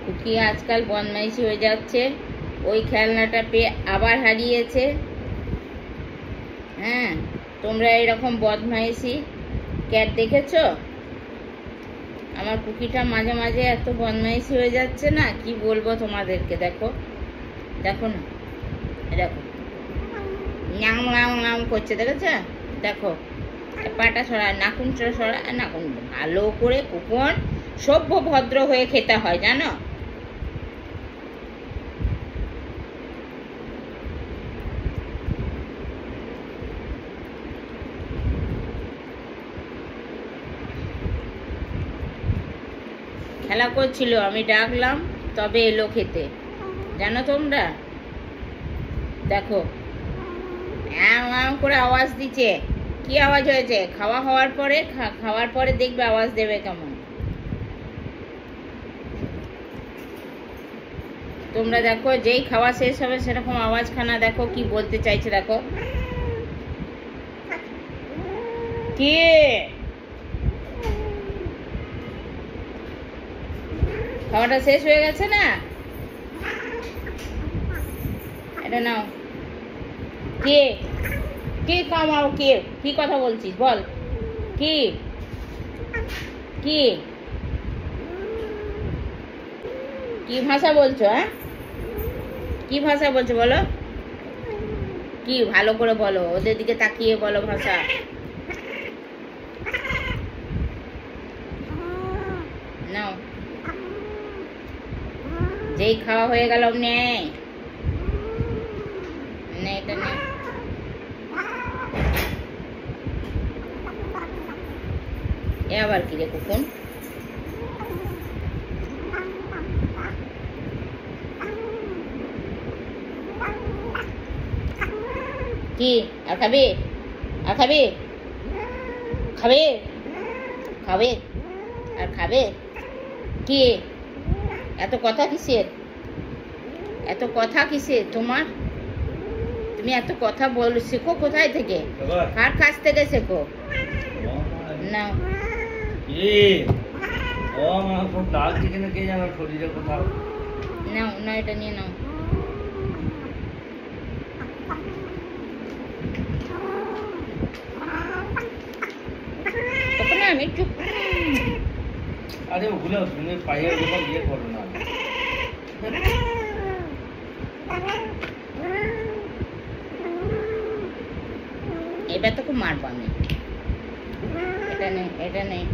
Cookie আজকাল বদমাইশি হয়ে যাচ্ছে, ওই খেলনাটা পেয়ে আবার হারিয়েছে। হ্যাঁ, তোমরা এরকম বদমাইশি ক্যাট দেখেছো? আমার কুকিটা মাঝে মাঝে এত বদমাইশি হয়ে যাচ্ছে না, কি বলবো তোমাদেরকে। দেখো দেখো না, দেখো ন্যাং ন্যাং ন্যাং করছে, দেখেছো? দেখো পাটা সরা, নাকুন সরা, নাকুন ভালো করে কুকুন সভ্য ভদ্র হয়ে খেতে হয়, জানো? খেলা করছিল, আমি ডাকলাম তবে এলো খেতে, জানো তোমরা? দেখো করে আওয়াজ দিচ্ছে। কি আওয়াজ হয়েছে? খাওয়ার পরে দেখবে আওয়াজ দেবে কেমন। তোমরা দেখো, যেই খাওয়া শেষ হবে সেরকম আওয়াজ খানা দেখো কি বলতে চাইছে। দেখো কি খাওয়াটা শেষ হয়ে গেছে না? এটা নাও। কে কি কামাও? কে কি কথা বলছিস বল? কি কি কি ভাষা বলছো? হ্যাঁ, কি ভাষা বলছো বলো? কি ভালো করে বলো, ওদের দিকে তাকিয়ে বলো ভাষা। নাও, যেই খাওয়া হয়ে গেল নেই, এটা নেই। এ আবার কি রে কুকুন? কি আর খাবে? আর খাবে? খাবে? খাবে আর খাবে? কি এত কথা কিসের? এত কথা কিসের তোমার? তুমি এত কথা শেখো কোথায় থেকে? কার কাছ থেকে শেখো? নাও। নাও না, এটা নিয়ে নাও। আমি চুপ। আরে ওগুলো শুনে পায়ে ওগুলো ইয়ে করো না। এবার তোকে মারবো আমি। এটা নেই, এটা নেই।